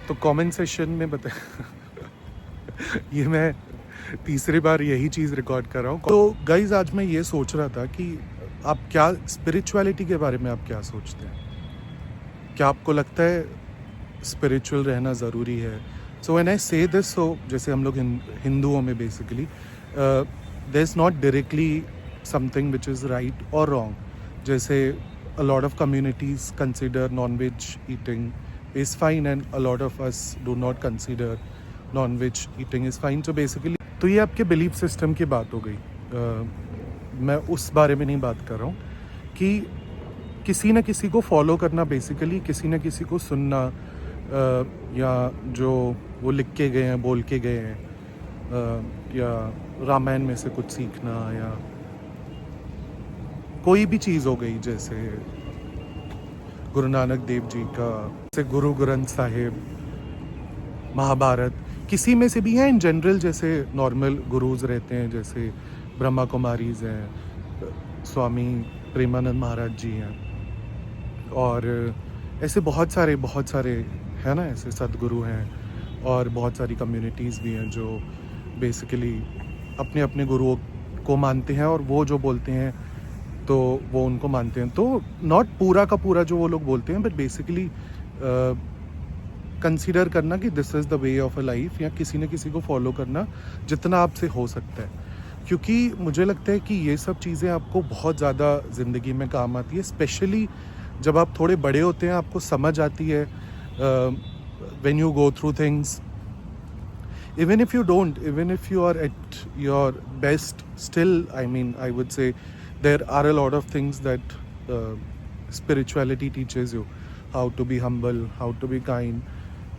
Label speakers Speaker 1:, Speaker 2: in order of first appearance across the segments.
Speaker 1: तो comment session में बता ये मैं तीसरी बार यही चीज़ रिकॉर्ड कर रहा हूँ। तो गाइज आज मैं ये सोच रहा था कि आप क्या स्पिरिचुअलिटी के बारे में आप क्या सोचते हैं? क्या आपको लगता है स्पिरिचुअल रहना ज़रूरी है? सो व्हेन आई से दिस, सो जैसे हम लोग हिंदुओं में basically there is not directly something which is right और रॉन्ग। जैसे a lot of communities consider non-veg eating is fine and a lot of us do not consider non-veg eating is fine. So basically तो ये आपके belief system की बात हो गई। मैं उस बारे में नहीं बात कर रहा हूँ कि किसी न किसी को फॉलो करना, बेसिकली किसी न किसी को सुनना, या जो वो लिख के गए हैं, बोल के गए हैं, या रामायण में से कुछ सीखना, या कोई भी चीज़ हो गई, जैसे गुरु नानक देव जी का, जैसे गुरु ग्रंथ साहिब, महाभारत, किसी में से भी हैं इन जनरल। जैसे नॉर्मल गुरुज रहते हैं, जैसे ब्रह्मा कुमारीज हैं, स्वामी प्रेमानंद महाराज जी हैं, और ऐसे बहुत सारे है ना, ऐसे सदगुरु हैं, और बहुत सारी कम्युनिटीज़ भी हैं जो बेसिकली अपने अपने गुरुओं को मानते हैं, और वो जो बोलते हैं तो वो उनको मानते हैं। तो नॉट पूरा का पूरा जो वो लोग बोलते हैं, बट बेसिकली कंसीडर करना कि this is the way of a life, या किसी न किसी को फॉलो करना जितना आपसे हो सकता है। क्योंकि मुझे लगता है कि ये सब चीज़ें आपको बहुत ज़्यादा ज़िंदगी में काम आती है, स्पेशली जब आप थोड़े बड़े होते हैं, आपको समझ आती है when you go through things. Even if you are at your best, still, I mean, I would say there are a lot of things that spirituality teaches you, how to be humble, how to be kind,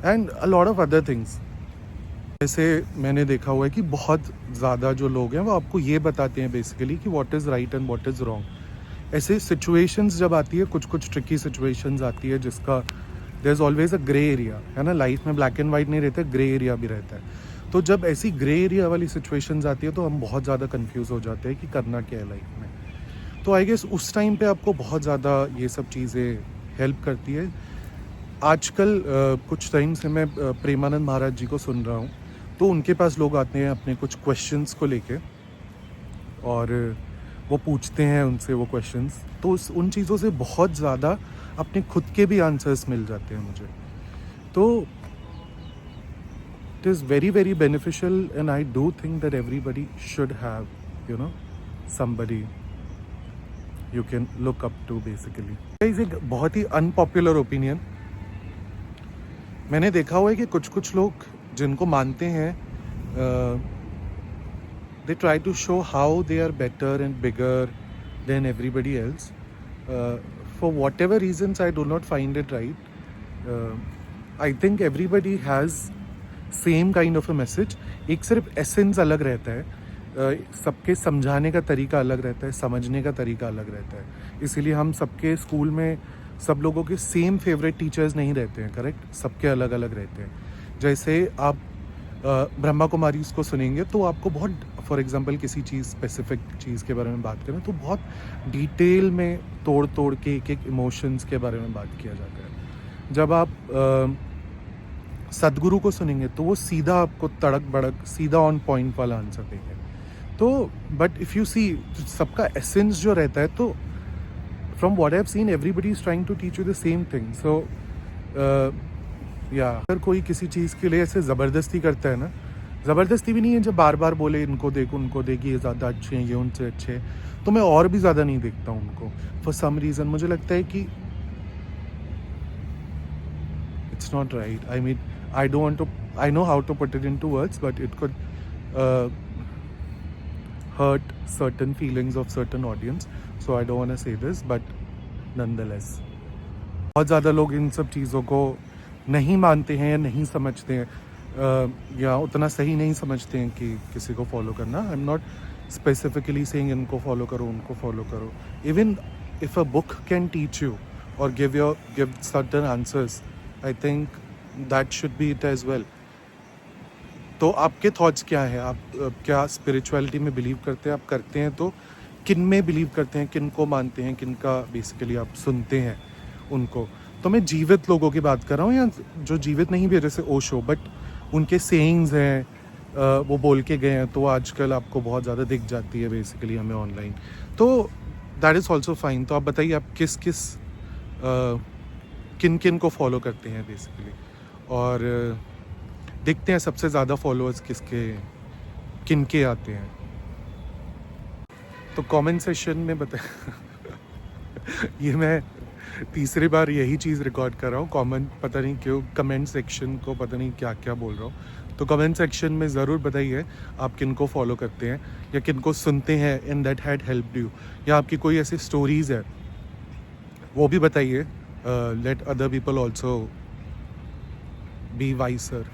Speaker 1: and a lot of other things. जैसे मैंने देखा हुआ है कि बहुत ज़्यादा जो लोग हैं वो आपको ये बताते हैं बेसिकली कि what is right and what is wrong. ऐसे situations जब आती है, कुछ ट्रिकी situations आती है, जिसका there is always a grey area, है ना। लाइफ में ब्लैक एंड वाइट नहीं रहता, ग्रे एरिया भी रहता है। तो जब ऐसी ग्रे एरिया वाली सिचुएशंस आती है तो हम बहुत ज़्यादा कंफ्यूज हो जाते हैं कि करना क्या है लाइफ में। तो आई गेस उस टाइम पे आपको बहुत ज़्यादा ये सब चीज़ें हेल्प करती है। आजकल कुछ टाइम से मैं प्रेमानंद महाराज जी को सुन रहा हूँ, तो उनके पास लोग आते हैं अपने कुछ क्वेश्चंस को लेके, और वो पूछते हैं उनसे वो क्वेश्चंस, तो उन चीज़ों से बहुत ज़्यादा अपने खुद के भी आंसर्स मिल जाते हैं मुझे। तो it is very very beneficial, and I do think that everybody should have, you know, somebody you can look up to basically. एक बहुत ही अनपॉपुलर ओपिनियन, मैंने देखा हुआ है कि कुछ लोग जिनको मानते हैं, they try to show how they are better and bigger than everybody else. For whatever reasons, I do not find it right. I think everybody has same kind of a message. एक सिर्फ essence अलग रहता है, सबके समझाने का तरीका अलग रहता है, समझने का तरीका अलग रहता है। इसीलिए हम सबके स्कूल में सब लोगों के सेम फेवरेट टीचर्स नहीं रहते हैं, करेक्ट, सबके अलग अलग रहते हैं। जैसे आप ब्रह्मा कुमारी को सुनेंगे तो आपको बहुत, फॉर एग्जांपल किसी चीज़ स्पेसिफिक चीज़ के बारे में बात करें तो बहुत डिटेल में तोड़ के एक इमोशंस के बारे में बात किया जाता है। जब आप सदगुरु को सुनेंगे तो वो सीधा आपको तड़क भड़क सीधा ऑन पॉइंट वाला आंसर देंगे। तो बट इफ़ यू सी सबका एसेंस जो रहता है, तो from what I have seen everybody is trying to teach you the same thing. So या अगर कोई किसी चीज़ के लिए ऐसे ज़बरदस्ती करता है ना, ज़बरदस्ती भी नहीं है, जब बार बार बोले इनको देख उनको देख, ये ज़्यादा अच्छे हैं, ये उनसे अच्छे हैं, तो मैं और भी ज़्यादा नहीं देखता हूँ उनको। फॉर सम रीज़न मुझे लगता है कि it's not right. I mean I don't want to, I know how to put it into words, but it could hurt certain feelings of certain audience, so I don't want to say this, but nonetheless बहुत ज़्यादा लोग इन सब चीज़ों को नहीं मानते हैं या नहीं समझते हैं, या उतना सही नहीं समझते हैं कि किसी को फॉलो करना। I am not specifically saying इनको फॉलो करो उनको फॉलो करो। Even if a book can teach you और give certain answers, I think that should be it as well. तो आपके थॉट्स क्या हैं? आप क्या स्पिरिचुअलिटी में बिलीव करते हैं? आप करते हैं तो किन में बिलीव करते हैं, किन को मानते हैं, किन का बेसिकली आप सुनते हैं उनको? तो मैं जीवित लोगों की बात कर रहा हूँ या जो जीवित नहीं भी है जैसे ओशो, बट उनके सेइंग्स हैं, वो बोल के गए हैं तो आजकल आपको बहुत ज़्यादा दिख जाती है बेसिकली हमें ऑनलाइन, तो दैट इज़ ऑल्सो फाइन। तो आप बताइए आप किस किस किन किन को फॉलो करते हैं बेसिकली, और देखते हैं सबसे ज़्यादा फॉलोअर्स किसके किन के आते हैं। तो कमेंट सेक्शन में बता ये मैं तीसरी बार यही चीज़ रिकॉर्ड कर रहा हूँ, कमेंट पता नहीं क्यों कमेंट सेक्शन को पता नहीं क्या क्या बोल रहा हूँ। तो कमेंट सेक्शन में ज़रूर बताइए आप किन को फॉलो करते हैं या किन को सुनते हैं in that had helped you, या आपकी कोई ऐसी स्टोरीज़ है वो भी बताइए। Let other people also be वाइसर।